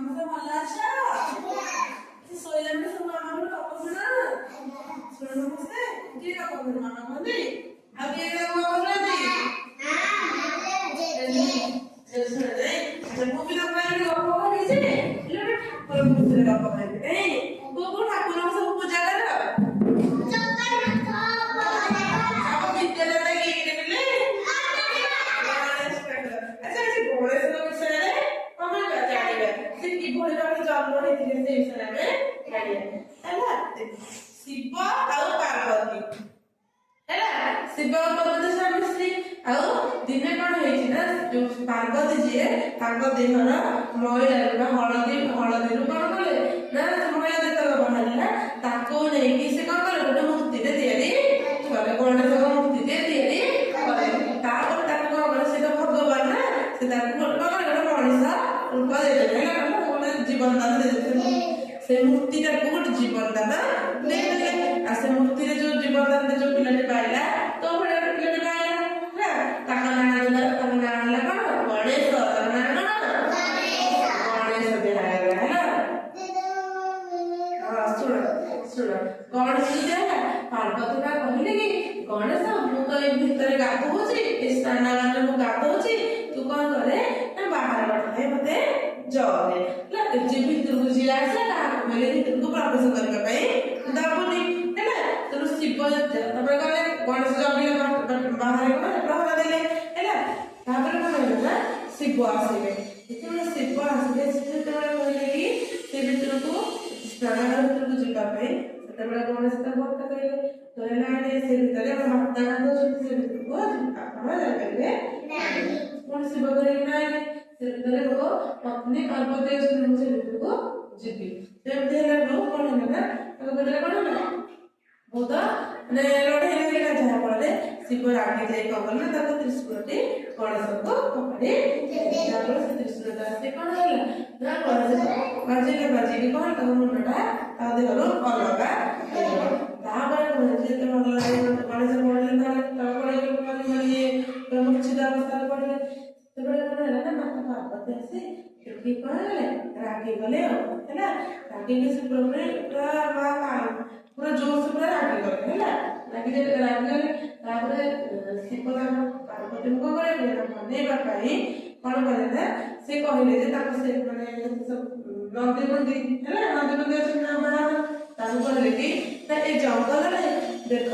ସମସ୍ତେ ଭଲ ଅଛ? ଶୋଇଲାବେଳେ ସବୁ ଆମର ଗପ ଶୁଣ ଶୁଣ ସମସ୍ତେ କିଏ ଗପ ଶୁଣ ମନ କୁହନ୍ତି ଆଉ କିଏ ଗପ ଶୁଣନ୍ତି ମୁଁ ବି ତମ ପାଇଁ ଗପ କହିବି ଯେ ଠାକୁରଙ୍କ ବିଷୟରେ ଗପ କହିବି କୋଉ କୋଉ ଠାକୁରଙ୍କୁ ସବୁ ପୂଜା କର? ବିଦ୍ୟାଳୟରେ କିଏ କିଏ ଦେଲେ? ଆଚ୍ଛା ଗଣେଶଙ୍କ ବିଷୟରେ କଣ ଜାଣିବା ସେ କିଭଳି ଭାବରେ ଜନ୍ମ ହେଇଥିଲେ ସେ ବିଷୟରେ ଆମେ ଜାଣିବା ହେଲା। ଶିବ ଆଉ ପାର୍ବତୀ ହେଲା ଶିବ ପାର୍ବତୀ ସ୍ୱାମୀ ସ୍ତ୍ରୀ ଆଉ ଦିନେ କଣ ହେଇଛି ନା ଯୋଉ ପାର୍ବତୀ ଯିଏ ତାଙ୍କ ଦେହର ମଇଳାରୁ ବା ହଳଦୀରୁ କଣ କଲେ ନା ମଇଳା ଯେତେବେଳେ ବାହାରିଲା ତାକୁ ନେଇକି ସେ କଣ କଲେ ଗୋଟେ ମୂର୍ତ୍ତିରେ ତିଆରି କଲେ ଗଣେଶଙ୍କ ମୂର୍ତ୍ତିଟେ ତିଆରି କଲେ। ତାପରେ ତାକୁ କଣ କଲେ ସେ ତ ଭଗବାନ ନା ସେ ତାକୁ କଣ କଲେ ଗୋଟେ ମଣିଷ ରୂପ ଦେଇଦେଲେ ହେଲା ଗୋଟେ ଜୀବନ ଦାନ ଦେଇଦେଲେ ସେ ମୂର୍ତ୍ତିଟାକୁ ଗୋଟେ ଜୀବନ ଦାନ ଦେଇଦେଲେ। ଆଉ ସେ ମୂର୍ତ୍ତିରେ ଯୋଉ ଜୀବନ ଦାନ ଯୋଉ ପିଲାଟି ପାଇଲା ତ ଭଳିଆ ପିଲାଟି ପାଇଲା ହେଲା ତାଙ୍କ ନାଁ ହେଲା କଣ ଗଣେଶ। ତାଙ୍କ ନାଁ କଣ ଗଣେଶ ଦିଆଗଲା ହେଲା। ହଁ ଶୁଣ ଗଣେଶ ଦିଆଗଲା ପାର୍ବତୀ ବା କହିଲେ କି ଗଣେଶ ମୁଁ ତ ଏଇ ଭିତରେ ଗାଧଉଛି ଏ ସ୍ନାନାଗାରରେ ମୁଁ ଗାଧଉଛି ତୁ କଣ କରେ ନା ବାହାର ବାଟରେ ମତେ ଜରେ ହେଲା ଭିତରକୁ ଯିଏ ଆସେ ତାହାକୁ କହିଲେ ଭିତରକୁ ପ୍ରବେଶ କରିବା ପାଇଁ ଦବୁନି ହେଲା। ତେଣୁ ଶିବ ତାପରେ ଗଲେ ଗଣେଶ ଜଗିଲେ ବାହାରେ ପ୍ରହରା ଦେଲେ ହେଲା। ତାପରେ କଣ ହେଲା ନା ଶିବ ଆସିଲେ ଯେତେବେଳେ ଶିବ ଆସିଲେ ସେ ଯେତେବେଳେ କହିଲେ କି ସେ ଭିତରକୁ ସ୍ନାନାଗାର ଭିତରକୁ ଯିବା ପାଇଁ ସେତେବେଳେ ଗଣେଶ ତାଙ୍କ କଥା କହିଲେ ନାଇଁ ସେ ଭିତରେ ମାତା ଗାଧଉଛନ୍ତି ସେ ଭିତରକୁ ଆପଣ ଯାଇପାରିବେ ପୁଣି ଶିବ କହିଲେ ନାଇଁ ସେ ଭିତରେ ମୋ ପତ୍ନୀ ପାର୍ବତୀ ଅଛନ୍ତି ମୁଁ ସେ ଭିତରକୁ ଯିବି। ସେମିତି ହେଲା କଣ ହେଲା ନା ତାଙ୍କ ଭିତରେ କଣ ହେଲା ବହୁତ ମାନେ ଲଢେଇ ଲାଗିଲା ଯାହା ଫଳରେ ଶିବ ରାଗି ଯାଇ କଣ କଲେ ନା ତାକୁ ତ୍ରିଶୂଳଟି ଗଣେଶଙ୍କୁ ଫୋପାଡ଼ି ଯାହାଫଳରେ ସେ ତ୍ରିଶୂଳଟା ଆସି କଣ ହେଲା ନା ଗଣେଶ ବାଜିକି କଣ ତାଙ୍କ ମୁଣ୍ଡଟା ତା ଦେହରୁ ଅଲଗା ହେଇଗଲା। ତାପରେ କଣ ଯେତେ ଭଲ ଲାଗେ ଗଣେଶ ପଡ଼ିଲେ ତାପରେ ମୂର୍ଚ୍ଛିତ ଅବସ୍ଥାରେ ପଡ଼ିଲେ ସେତେବେଳେ କଣ ହେଲା ନା ମାତା ପାର୍ବତୀ ଆସି ସେଠି କଣ ହେଲେ ରାଗିଗଲେ ଆଉ ହେଲା। ରାଗିକି ସେ ପୁରା ଜୋରସେ ପୁରା ରାଗିଗଲେ ହେଲା ରାଗିଗଲେ। ତାପରେ ଶିବ ତାଙ୍କ ପାର୍ବତୀଙ୍କୁ କଣ କଲେ ମନେଇବା ପାଇଁ କଣ କଲେ ନା ସେ କହିଲେ ଯେ ତାକୁ ସେ ମାନେ ନନ୍ଦୀ ବନ୍ଦୀ ହେଲା ନନ୍ଦୀ ବନ୍ଦୀ ଅଛନ୍ତି ନା ବାହାର ତାଙ୍କୁ କହିଲେ କି ନା ଏ ଜଙ୍ଗଲରେ ଦେଖ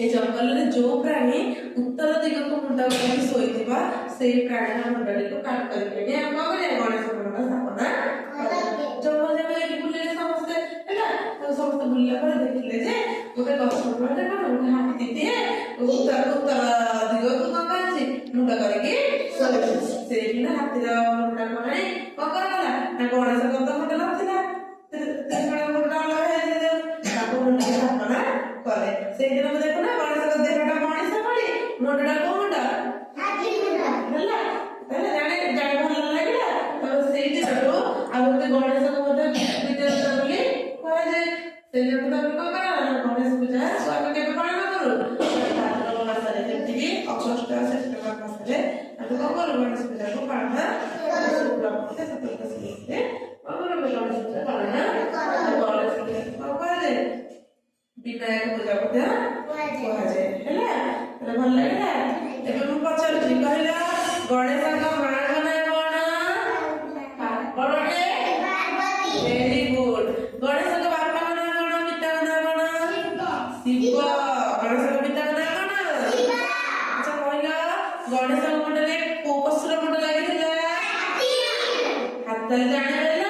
ଏ ଜଙ୍ଗଲରେ ଯୋଉ ପ୍ରାଣୀ ଉତ୍ତର ଦିଗକୁ ମୁଣ୍ଡ କରିକି ଶୋଇଥିବ ସେଇ ପ୍ରାଣୀର ମୁଣ୍ଡଟିକୁ କାଟ କରିକି ଆମେ କଣ କରିବା ଗଣେଶ ମୁଣ୍ଡ ସ୍ଥାପନା ଜଙ୍ଗଲ ଯାକ ଯାଇକି ବୁଲିଲେ ସମସ୍ତେ ହେଲା। ସମସ୍ତେ ବୁଲିଲା ପରେ ଦେଖିଲେ ଯେ ଗୋଟେ ଗଛ ମୂଳରେ କଣ ଗୋଟେ ହାତୀଟିଏ ଉତ୍ତର ଦିଗକୁ କଣ କରିଛି ମୁଣ୍ଡ କରିକି ଶୋଇଛି। ସେଇଠି ନା ହାତୀର ମୁଣ୍ଡକୁ ଆଣି କଣ କରାଗଲା ନା ଗଣେଶଙ୍କ ତ ମୁଣ୍ଡ ନଥିଲା ମୁଣ୍ଡ ଅଲଗା ହେଇଥିଲା ତାକୁ ମୁଣ୍ଡ ସ୍ଥାପନା କଲେ। ସେଇଦିନ ଦେଖୁନା ଗଣେଶଙ୍କ ଦେହଟା ମଣିଷ ପଡ଼ି ମୁଣ୍ଡଟା କୋଉ ମୁଣ୍ଡ ହେଲା ଜାଣି ଭଲ ଲାଗିଲା। ତାପରେ ସେଇ ଦିନରୁ ଆଉ ଗୋଟେ ଗଣେଶଙ୍କ ମଧ୍ୟ ବିଦ୍ୟାଦେବତା ବୋଲି କୁହାଯାଏ। ସେଇ ଦିନଠୁ ତାପରେ କଣ କରାଗଲା ଗଣେଶ ପୂଜା ଆମେ କେବେ ପାଳନ କରୁ ଭାଦ୍ରବ ମାସରେ ଯେମିତିକି ଅଗଷ୍ଟ ସେପ୍ଟେମ୍ବର ମାସରେ ଆମେ କଣ କରୁ ଗଣେଶ ପୂଜାକୁ ପାଳନ ଶୁକ୍ଳ ପକ୍ଷେ ଚତୁର୍ଦଶୀରେ କଣ କରୁ ଗଣେଶ ପୂଜା ପାଳନ ଗଣେଶ ପୂଜା କଣ କୁହାଯାଏ ବିନାୟକ ପୂଜା ମଧ୍ୟ କୁହାଯାଏ ହେଲା। ଭଲ ଲାଗିଲା। ଏବେ ମୁଁ ପଚାରୁଛି କହିଲ ଗଣେଶଙ୍କ ମାଙ୍କ ନାଁ କଣ? Very good. ଗଣେଶଙ୍କ ବାପାଙ୍କ ନାଁ କଣ ପିତାଙ୍କ ନାଁ କଣ? ଶିବ। ଗଣେଶଙ୍କ ପିତାଙ୍କ ନାଁ କଣ? ଆଚ୍ଛା କହିଲ ଗଣେଶଙ୍କ ମୁଣ୍ଡରେ କୋଉ ପଶୁର ମୁଣ୍ଡ ଲାଗିଥିଲା? ହାତରେ ଜାଣିପାରିଲ?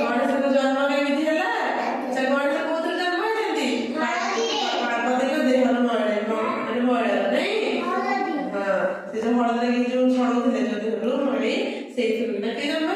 ଗଣେଶଙ୍କ ଜନ୍ମ କେମିତି ହେଲା? ଆଚ୍ଛା ଗଣେଶ କୋଉଥିରେ ଜନ୍ମ ହେଇଛନ୍ତି? ପାର୍ବତୀଙ୍କ ଦେହର ମଇଳାରେ ନାଇଁ ହଁ ସେ ଯୋଉ ହଳଦୀ ଯୋଉ ଛଡଉଥିଲେ ଯୋଉ ଦେହରୁ ମଳି ସେଇଥିରୁ କିଏ ଜନ୍ମ